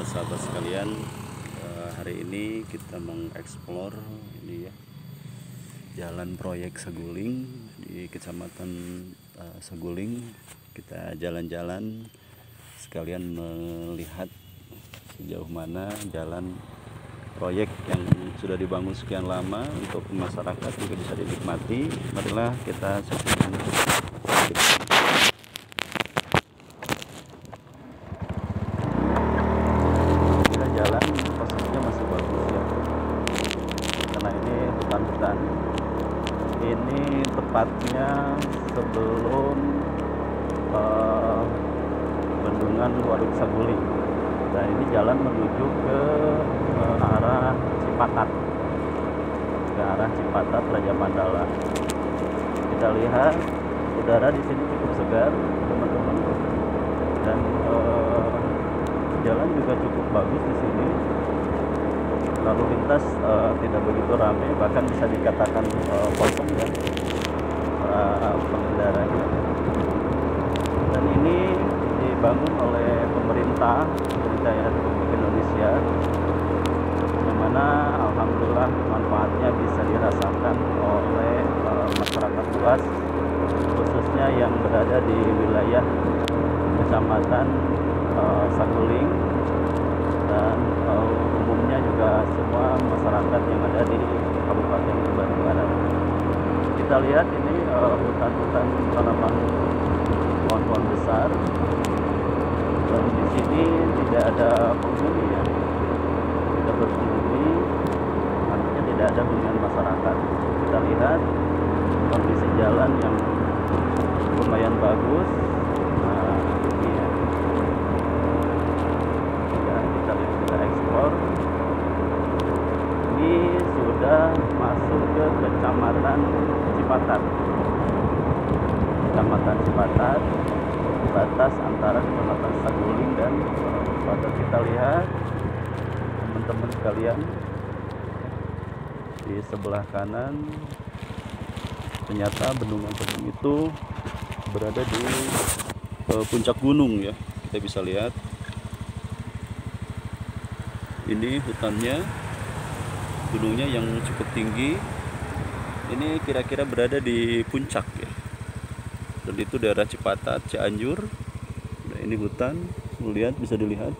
sahabat-sahabat sekalian, hari ini kita mengeksplor ini ya, jalan proyek Saguling di Kecamatan Saguling. Kita jalan-jalan sekalian melihat sejauh mana jalan proyek yang sudah dibangun sekian lama untuk masyarakat juga bisa dinikmati. Marilah kita saksikan. Jalan posisinya masih bagus ya, karena ini hutan-hutan. Ini tepatnya sebelum bendungan Waduk Saguling. Nah, ini jalan menuju ke arah Cipatat, Raja Mandala. Kita lihat udara di sini cukup segar, teman-teman, dan jalan juga cukup bagus di sini. Lalu lintas tidak begitu ramai, bahkan bisa dikatakan kosong ya pengendaranya. Dan ini dibangun oleh pemerintah Republik Indonesia, yang mana alhamdulillah manfaatnya bisa dirasakan oleh masyarakat luas, khususnya yang berada di wilayah Kecamatan Saguling, dan umumnya juga semua masyarakat yang ada di Kabupaten Bandung Barat. Kita lihat ini hutan-hutan tanaman pohon-pohon besar, dan di sini tidak ada penghuni ya, tidak berpenghuni, artinya tidak ada hunian masyarakat. Kita lihat kondisi jalan yang lumayan bagus. Nah, ini ya. Kita eksplor. Ini sudah masuk ke Kecamatan Cipatat. Batas antara Kecamatan Saguling dan Cipatat. Kita lihat teman-teman sekalian, di sebelah kanan ternyata bendungan Saguling itu berada di puncak gunung ya. Kita bisa lihat ini hutannya, gunungnya yang cukup tinggi. Ini kira-kira berada di puncak ya, dan itu daerah Cipatat, Cianjur. Nah, ini hutan, lihat, bisa dilihat.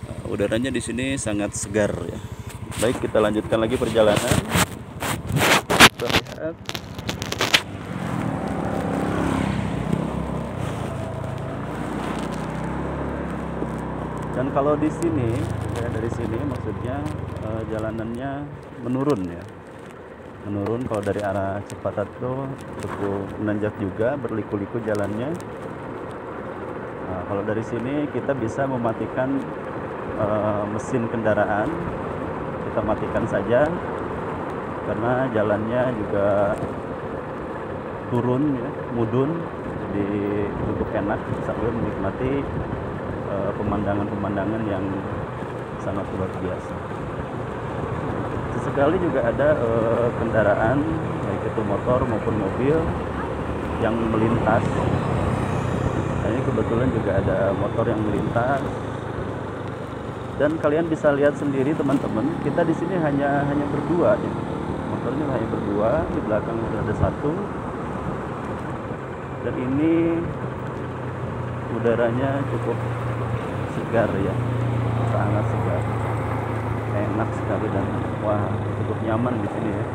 Nah, udaranya di sini sangat segar ya. Baik, kita lanjutkan lagi perjalanan. Kita lihat dan kalau di sini ya, dari sini maksudnya jalanannya menurun ya, menurun. Kalau dari arah Cipatat tuh cukup menanjak juga, berliku-liku jalannya. Nah, kalau dari sini kita bisa mematikan mesin kendaraan, kita matikan saja karena jalannya juga turun ya, mudun, jadi cukup enak sambil menikmati pemandangan-pemandangan yang sangat luar biasa. Sesekali juga ada kendaraan, baik itu motor maupun mobil, yang melintas. Nah, ini kebetulan juga ada motor yang melintas. Dan kalian bisa lihat sendiri teman-teman, kita di sini hanya berdua ya. Motornya hanya berdua, di belakang ada satu. Dan ini udaranya cukup segar ya, sangat segar, enak sekali, dan wah, cukup nyaman di sini ya.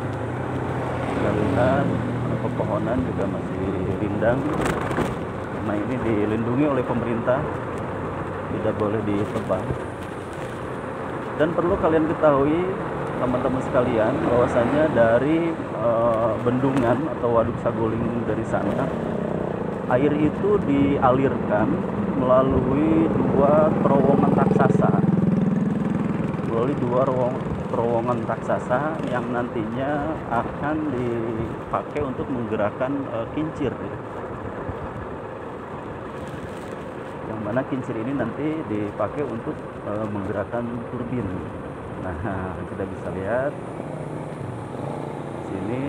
Kita lihat pepohonan juga masih rindang, karena ini dilindungi oleh pemerintah, tidak boleh ditebang. Dan perlu kalian ketahui teman-teman sekalian, bahwasanya dari bendungan atau Waduk Saguling dari sana, air itu dialirkan melalui dua terowongan raksasa, yang nantinya akan dipakai untuk menggerakkan kincir ya. Yang mana kincir ini nanti dipakai untuk menggerakkan turbin. Nah, kita bisa lihat sini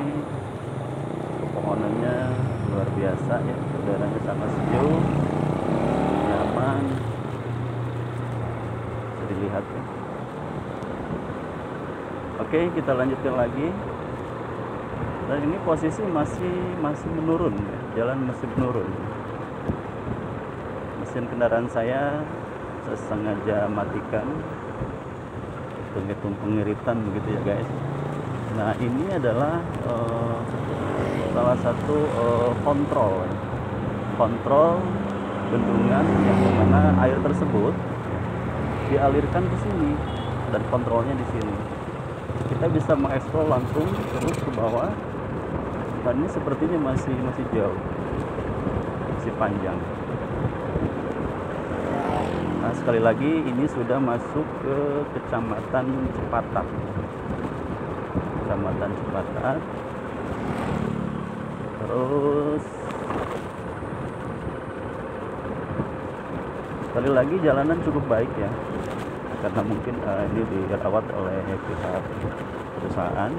pepohonannya luar biasa ya, udaranya sangat sejuk, nyaman, dilihat ya. Oke, kita lanjutkan lagi. Dan ini posisi masih menurun ya. Jalan masih menurun. Mesin kendaraan saya sengaja matikan untuk pengiritan begitu ya guys. Nah, ini adalah salah satu kontrol bendungan yang mana air tersebut dialirkan ke sini dan kontrolnya di sini. Kita bisa mengeksplor langsung terus ke bawah. Dan ini sepertinya masih jauh, masih panjang. Nah, sekali lagi ini sudah masuk ke Kecamatan Cipatat. Kecamatan Cipatat. Terus sekali lagi jalanan cukup baik ya, karena mungkin ini dirawat oleh pihak perusahaan.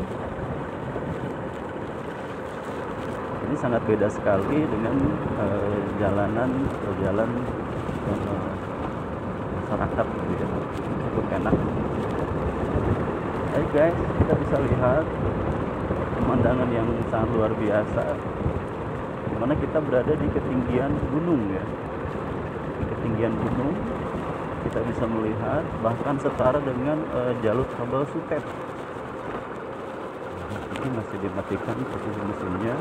Ini sangat beda sekali dengan jalanan atau jalan masyarakat gitu ya. Cukup enak. Baik guys, kita bisa lihat pemandangan yang sangat luar biasa, dimana kita berada di ketinggian gunung ya. Di ketinggian gunung kita bisa melihat bahkan setara dengan jalur kabel sutet. Ini masih dimatikan posisi mesinnya.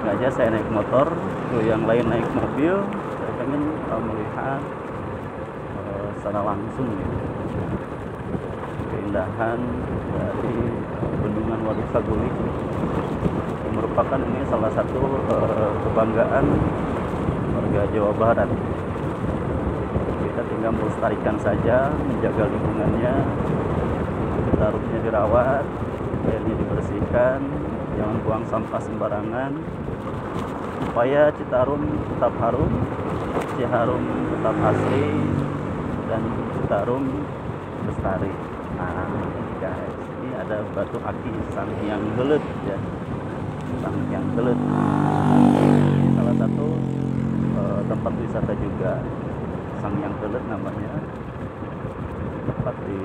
Sengaja saya naik motor, tuh yang lain naik mobil. Saya pengen melihat secara langsung ya, keindahan dari bendungan Waduk Saguling. Merupakan ini salah satu kebanggaan warga Jawa Barat. Kita tinggal melestarikan saja, menjaga lingkungannya, Citarumnya dirawat, airnya dibersihkan, jangan buang sampah sembarangan, supaya Citarum tetap harum, Ciharum tetap asli, dan Citarum lestari. Nah guys, ini ada batu aki Sang Hyang Gelut ya. Sang Hyang Gelut, ini salah satu tempat wisata juga. Sang Hyang Gelut namanya, tepat di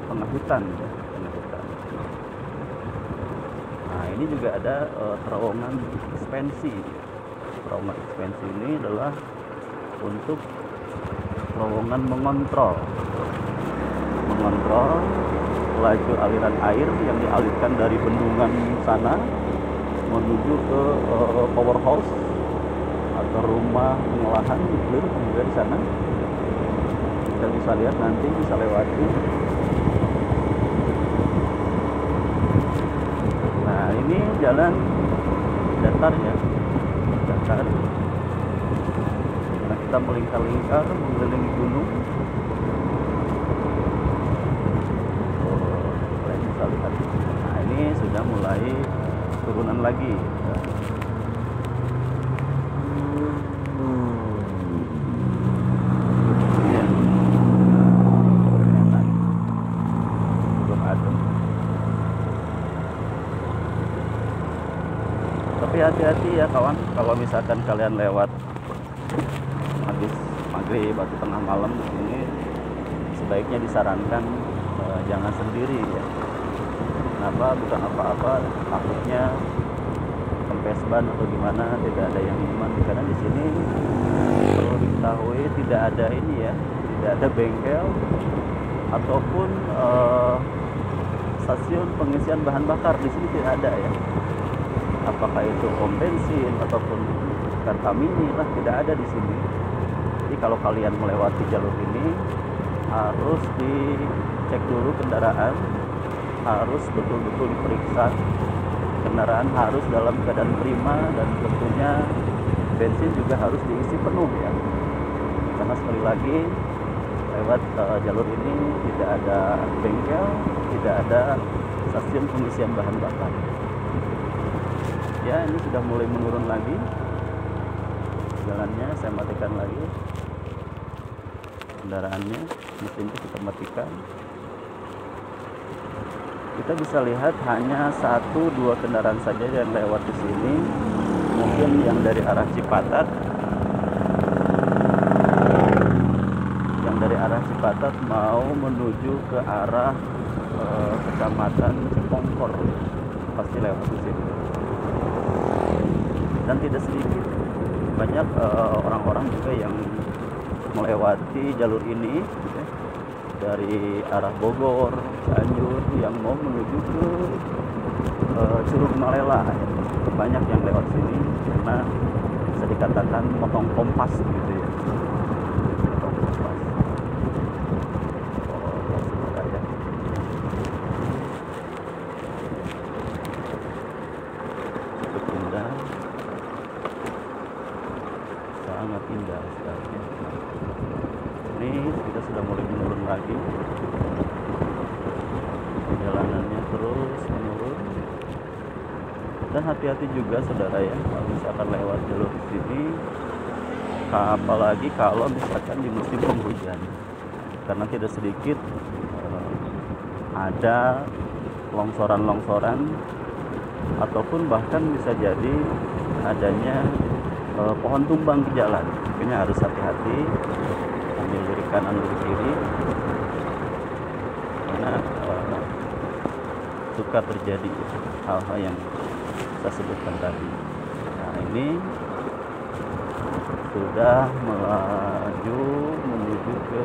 tengah hutan ya, tengah hutan. Nah, ini juga ada terowongan ekspansi. Terowongan ekspansi ini adalah untuk terowongan mengontrol laju aliran air yang dialirkan dari bendungan sana menuju ke powerhouse atau rumah pengolahan nuklir juga di sana. Kita bisa lihat nanti, bisa lewati. Nah, ini jalan datar ya, datar. Nah, kita melingkar-lingkar mengelilingi gunung. Kalian bisa lihat. Nah, ini sudah mulai turunan lagi. Tapi hati-hati ya kawan, kalau misalkan kalian lewat habis maghrib atau tengah malam di sini, sebaiknya disarankan jangan sendiri ya. Kenapa? Bukan apa-apa, takutnya kempes ban atau gimana, tidak ada yang iman. Karena di sini perlu diketahui tidak ada ini ya, tidak ada bengkel ataupun stasiun pengisian bahan bakar. Di sini tidak ada ya. Apakah itu pom bensin ataupun Pertamini lah, tidak ada di sini. Jadi kalau kalian melewati jalur ini harus dicek dulu kendaraan, harus betul-betul diperiksa. Kendaraan harus dalam keadaan prima dan tentunya bensin juga harus diisi penuh ya. Karena sekali lagi lewat jalur ini tidak ada bengkel, tidak ada stasiun pengisian bahan bakar. Ya, ini sudah mulai menurun lagi jalannya. Saya matikan lagi kendaraannya, mesinnya kita matikan. Kita bisa lihat hanya 1-2 kendaraan saja yang lewat di sini. mungkin yang dari arah Cipatat, mau menuju ke arah Kecamatan Cipongkor, pasti lewat di sini. Dan tidak sedikit banyak orang-orang juga yang melewati jalur ini ya, dari arah Bogor, Cianjur yang mau menuju ke Curug Malela ya. Banyak yang lewat sini karena bisa dikatakan potong kompas gitu ya. Potong kompas. Ya. Cukup indah. Sangat indah sekali. Ini kita sudah mulai menurun lagi. Jalanannya terus menurun. Dan hati-hati juga saudara ya, kalau misalkan lewat jalur sini, apalagi kalau misalkan di musim penghujan, karena tidak sedikit ada longsoran-longsoran ataupun bahkan bisa jadi adanya pohon tumbang di jalan. Makanya harus hati-hati ambil dari kanan dari kiri, karena suka terjadi hal-hal yang saya sebutkan tadi. Nah, ini sudah melaju menuju ke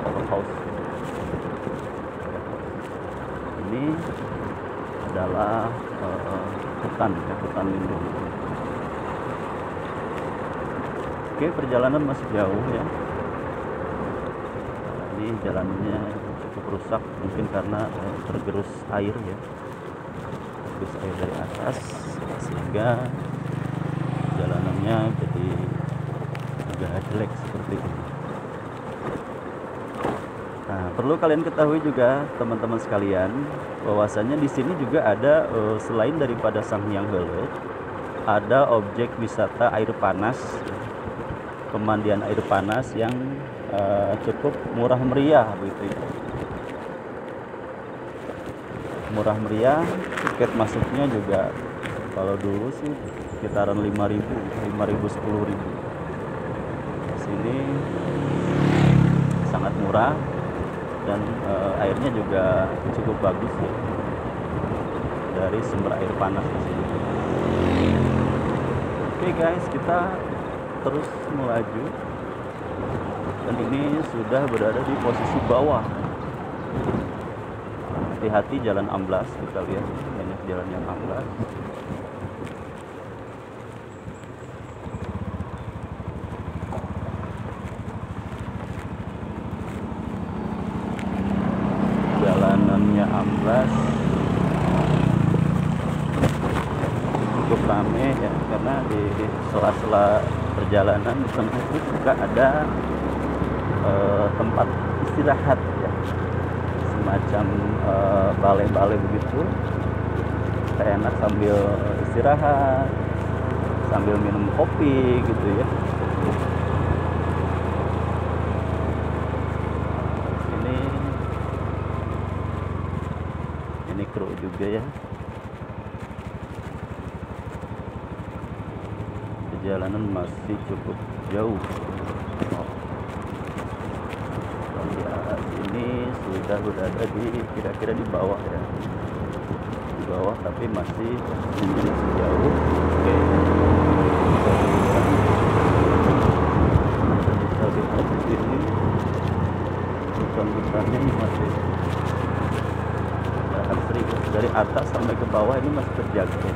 powerhouse. Ini adalah hutan lindung. Oke, perjalanan masih jauh ya. Ini jalannya cukup rusak, mungkin karena tergerus air ya, tergerus air dari atas, sehingga jalanannya jadi agak jelek seperti ini. Nah, perlu kalian ketahui juga teman-teman sekalian, bahwasanya di sini juga ada selain daripada Sang Hyang Heuleut, ada objek wisata air panas, pemandian air panas yang cukup murah meriah begitu ya. Murah meriah, tiket masuknya juga kalau dulu sih sekitaran 5.000, 10.000. Sini sangat murah dan airnya juga cukup bagus ya, dari sumber air panas di sini. Oke guys, kita terus melaju dan ini sudah berada di posisi bawah. Hati-hati jalan amblas, kita lihat banyak jalan yang amblas. Jalanannya amblas, cukup rame ya, karena di sela-sela perjalanan di tengah itu juga ada tempat istirahat ya, semacam balai-balai begitu. Kita enak sambil istirahat, sambil minum kopi gitu ya. Ini kru juga ya. Perjalanan masih cukup jauh. Ini sudah berada di kira-kira di bawah ya, di bawah, tapi masih jauh. Oke, kita lihat di sini hutan-hutannya masih dari atas sampai ke bawah ini masih terjaga.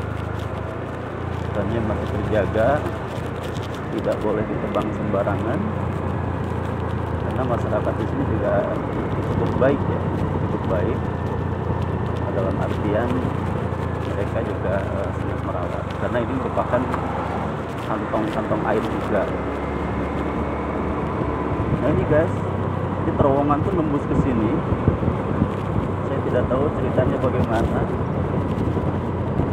Hutannya masih terjaga, tidak boleh ditebang sembarangan. Karena masyarakat di sini juga cukup baik ya, cukup baik dalam artian mereka juga sangat merawat, karena ini merupakan kantong-kantong air juga. Nah ini guys, ini terowongan tuh nembus ke sini. Saya tidak tahu ceritanya bagaimana,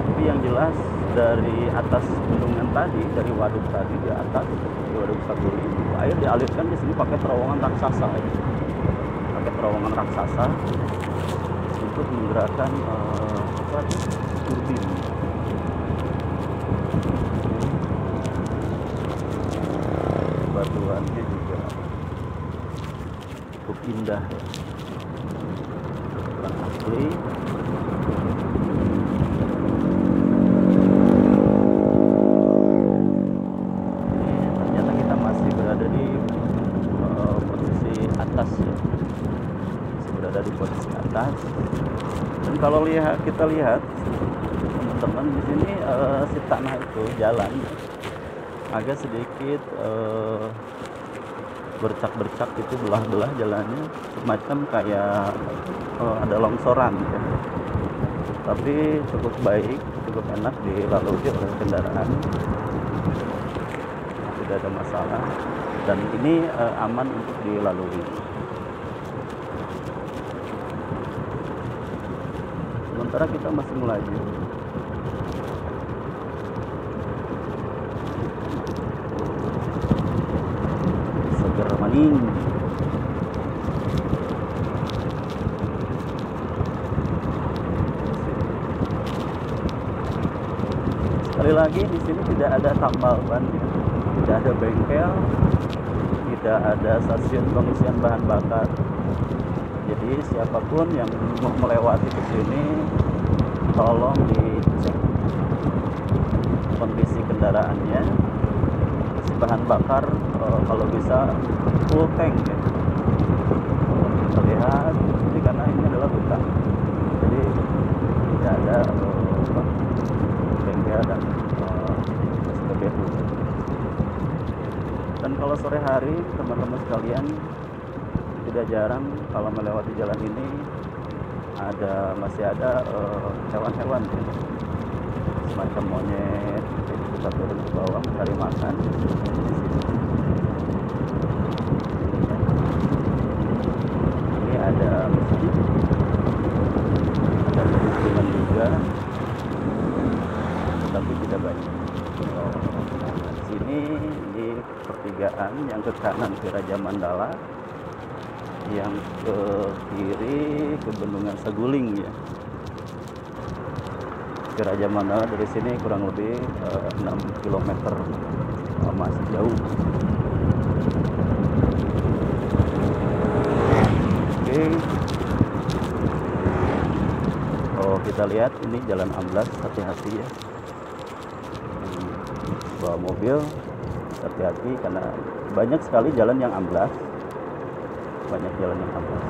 tapi yang jelas dari atas bendungan tadi, dari waduk tadi di atas, di waduk Saguri, air dialirkan di sini pakai terowongan raksasa ya. Pakai terowongan raksasa untuk menggerakkan turbin. bebatuannya juga cukup indah ya, kurang asli. Ternyata kita masih berada di posisi atas ya, masih berada di posisi atas. Dan kalau kita lihat teman-teman di sini, si tanah itu jalan agak sedikit bercak-bercak itu, belah-belah jalannya semacam kayak ada longsoran ya. Tapi cukup baik, cukup enak dilalui oleh kendaraan, tidak ada masalah, dan ini aman untuk dilalui. Sementara kita masih melaju. Seger maning. Sekali lagi di sini tidak ada tambal ban, tidak ada bengkel, tidak ada stasiun pengisian bahan bakar. Jadi siapapun yang mau melewati ke sini, tolong dicek kondisi kendaraannya, isi bahan bakar kalau bisa full tank ya. Kita lihat ini, karena ini adalah hutan, jadi tidak ada bengkel dan SPBU. Dan kalau sore hari teman-teman sekalian, tidak jarang kalau melewati jalan ini masih ada hewan-hewan ya, semacam monyet. Jadi kita turun ke bawah mencari makan. Ini ada masjid, ada pemukiman juga, tapi tidak banyak. Di sini di pertigaan yang ke kanan ke Raja Mandala, yang ke kiri ke Bendungan Saguling ya. Ke Raja Mandala dari sini kurang lebih 6 km, masih jauh. Oke. Oh, kita lihat ini jalan amblas, hati-hati ya. Bawa mobil hati-hati karena banyak sekali jalan yang amblas. Banyak jalan yang amblas.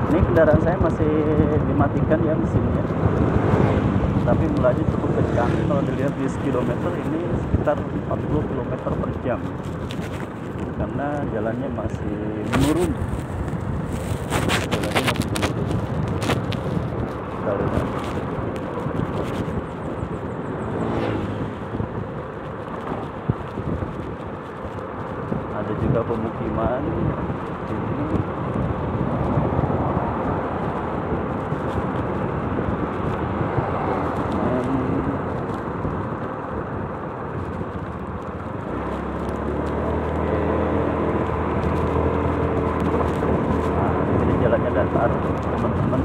Ini kendaraan saya masih dimatikan ya mesinnya, tapi melaju cukup kencang. Kalau dilihat di speedometer ini sekitar 40 km per jam, karena jalannya masih menurun. Jalannya masih menurun. Kita lihat. Ada juga pemukiman ini. Ini jalannya datar teman-teman.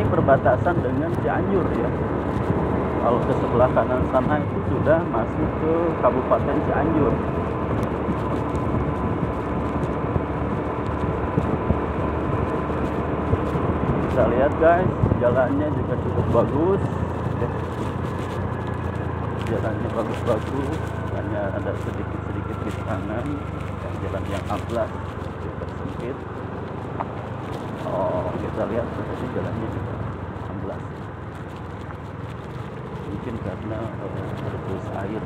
Perbatasan dengan Cianjur ya. Kalau ke sebelah kanan sana itu sudah masuk ke Kabupaten Cianjur. Bisa lihat guys, jalannya juga cukup bagus ya. Jalannya bagus-bagus, hanya ada sedikit-sedikit di kanan jalan yang amblas, cukup sempit. Oh, kita lihat seperti jalannya juga amblas. Mungkin karena tergerus air.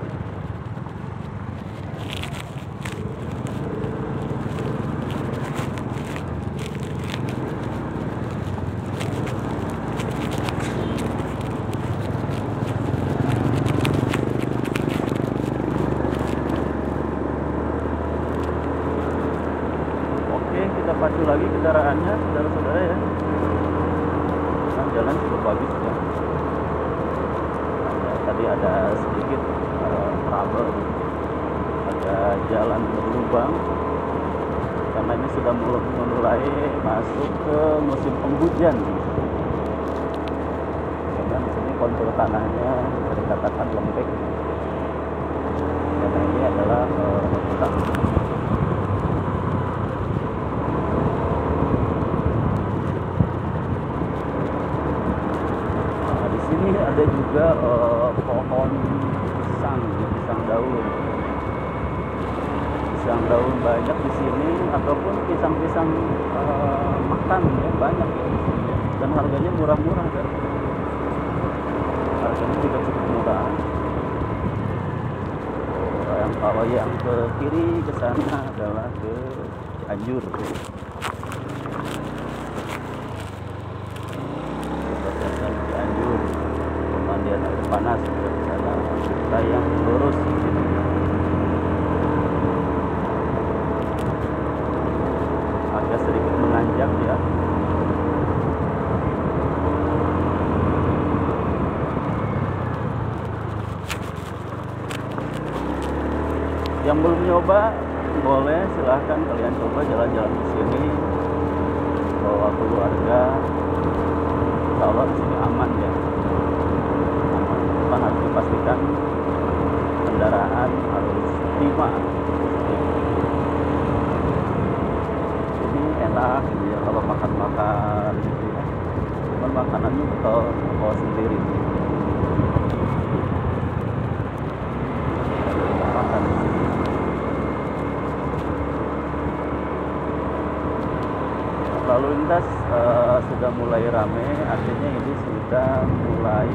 Oke, kita pacu lagi kendaraannya, saudara-saudara ya. Nah, jalan cukup bagus ya. Tadi ada sedikit trouble, ada jalan berlubang karena ini sudah mulai masuk ke musim penghujan. Karena di sini kontur tanahnya bisa dikatakan lembek karena ini adalah hutan. Nah, di sini ada juga pohon pisang daun. Pisang daun banyak di sini ataupun pisang-pisang makan ya banyak ya di sini. Dan harganya murah-murah kan. Harganya juga cukup murah. Kalau yang ke kiri ke sana adalah ke Cianjur. Perbatasan Cianjur, pemandian air panas di sana. Kita yang lurus di sini. Agak sedikit menanjak ya. Yang belum nyoba boleh silahkan kalian coba jalan-jalan di sini bawa keluarga. Kalau di sini aman ya, aman. Cuman harus dipastikan kendaraan harus prima. Ini enak gitu ya kalau makan-makan gitu ya. Cuman makanannya betul bawa sendiri. Makan di sini. Lalu lintas sudah mulai ramai, artinya ini sudah mulai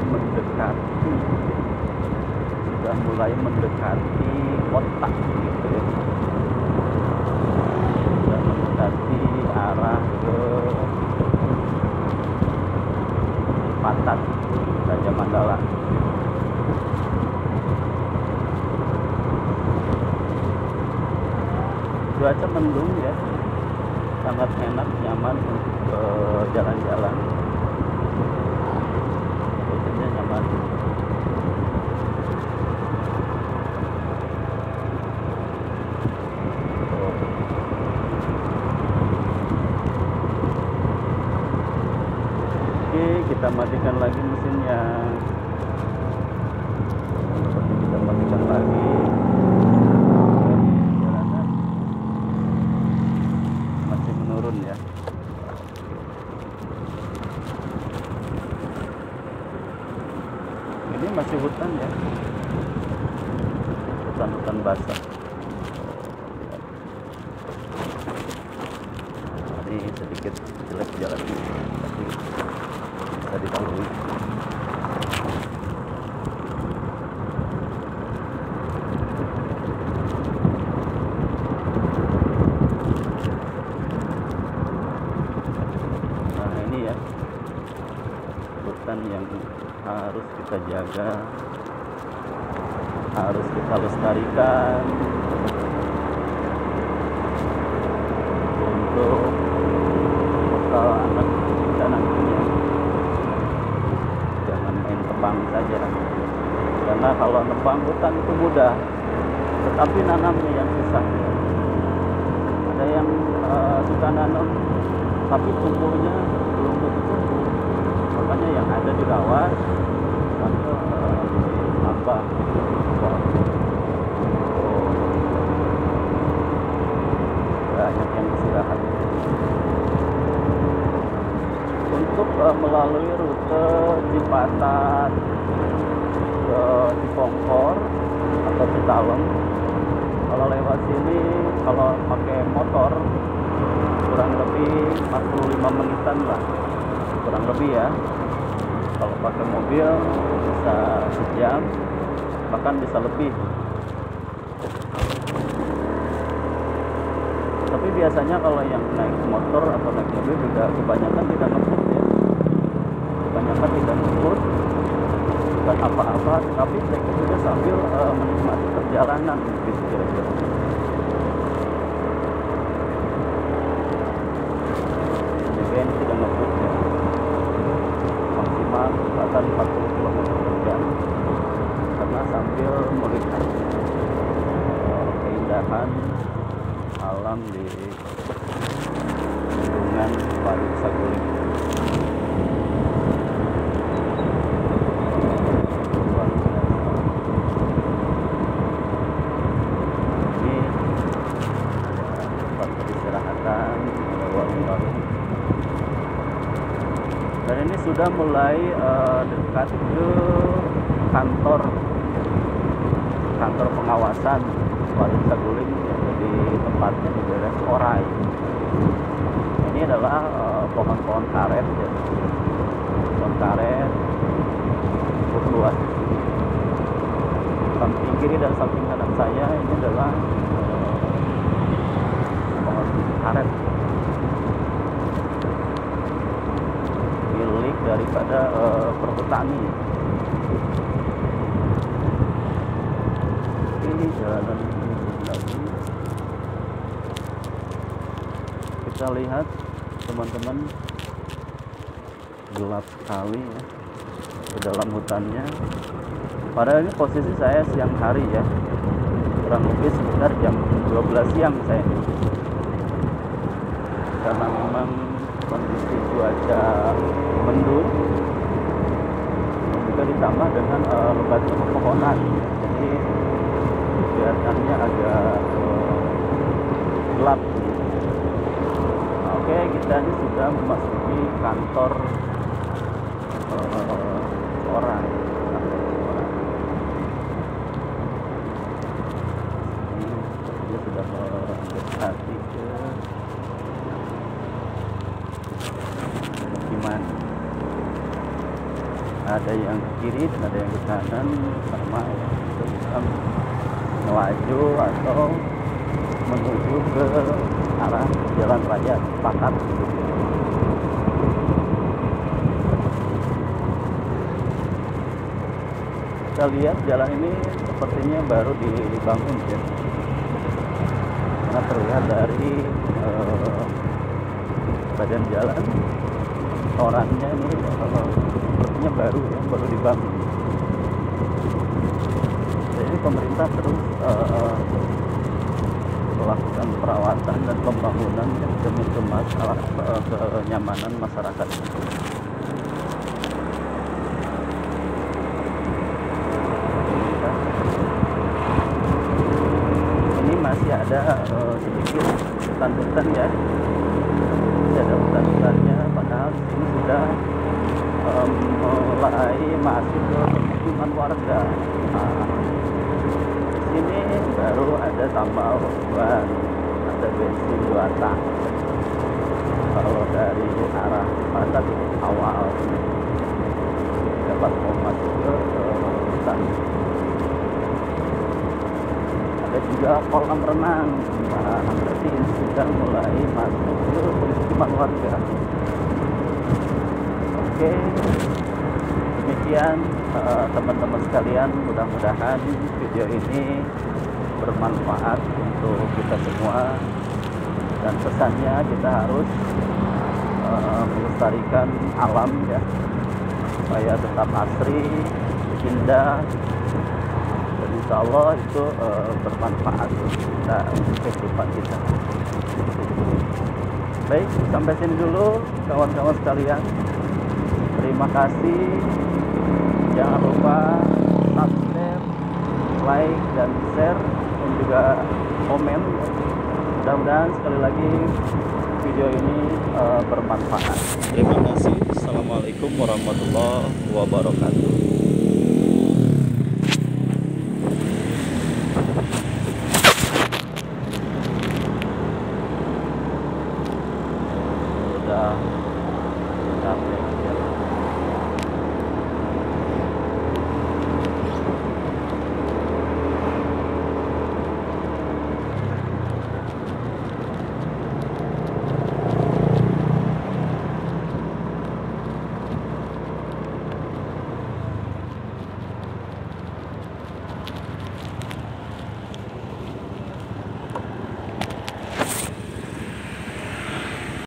mendekati kota gitu ya. Sudah mendekati arah ke Patat, Raja Mandala. Cuaca mendung ya, sangat enak, nyaman untuk jalan-jalan. Cuacanya nyaman. Oke, kita matikan lagi mesinnya. Kita matikan lagi. Jalanan masih menurun ya. Ini masih hutan ya, hutan-hutan basah. Ini sedikit jelek jalannya, tapi bisa dilalui. Nah ini ya, hutan yang harus kita jaga, harus kita lestarikan untuk bekal anak kita nantinya. Jangan main tebang saja, karena kalau nebang hutan itu mudah, tetapi nanamnya yang susah. Ada yang suka nanam tapi tumbuhnya belum tumbuh, makanya yang ada dirawat sambil nambah banyak yang istirahat. Untuk melalui rute Cipatat ke Cipongkor atau Citalem, kalau lewat sini kalau pakai motor kurang lebih 45 menitan lah, kurang lebih ya. Kalau pakai mobil bisa sejam, bahkan bisa lebih. Tapi biasanya kalau yang naik motor atau naik mobil juga kebanyakan tidak ngebut ya, kebanyakan tidak ngebut, bukan apa-apa, tapi mereka juga sambil menikmati perjalanan gitu kira-kira. Jadi ini tidak ngebut ya, maksimal kecepatan 40 km per jam, karena sambil melihat keindahan malam di bendungan Waduk Saguling. Luar biasa. Ini ada tempat peristirahatan, ada warung-warung. Dan ini sudah mulai dekat ke kantor pengawasan Waduk Saguling, di tempatnya di daerah Orai. Ini adalah pohon-pohon karet ya. Pohon karet cukup luas di sini. Samping kiri dan samping kanan saya ini adalah pohon karet milik daripada perhutani. Ini jalan lagi. Kita lihat teman-teman, gelap sekali ya di dalam hutannya. Padahal ini posisi saya siang hari ya, kurang lebih sekitar jam 12 siang saya, karena memang kondisi cuaca mendung dan juga ditambah dengan lebatnya pepohonan, jadi kelihatannya agak gelap. Oke, kita ini sudah memasuki kantor orang. Ini sudah mendekati ke pemukiman. Ada yang ke kiri dan ada yang ke kanan, sama ya, kita bisa melaju atau menuju ke arah jalan raya sepakat. Kita lihat jalan ini sepertinya baru dibangun ya, karena terlihat dari badan jalan orangnya ini sepertinya baru ya, baru dibangun. Jadi pemerintah terus melakukan perawatan dan pembangunan demi kenyamanan masyarakat. Ini masih ada sedikit hutan-hutan ya, masih ada hutan-hutannya, padahal di sini sudah mulai masuk ke permukiman warga. Ini baru ada tambal ban, ada bensin 2 tang. Kalau dari arah barat awal dapat mau masuk ke hutan. Ada juga kolam renang. Nah, berarti ini sudah mulai masuk ke permukiman warga. Oke, demikian teman-teman sekalian, mudah-mudahan video ini bermanfaat untuk kita semua, dan pesannya kita harus melestarikan alam ya, supaya tetap asri, indah, dan insya Allah itu bermanfaat untuk kita, untuk kehidupan kita. Baik, sampai sini dulu kawan-kawan sekalian. Terima kasih. Jangan lupa subscribe, like, dan share, dan juga komen. Mudah-mudahan sekali lagi video ini bermanfaat. Terima kasih. Assalamualaikum warahmatullahi wabarakatuh. Udah capek ya.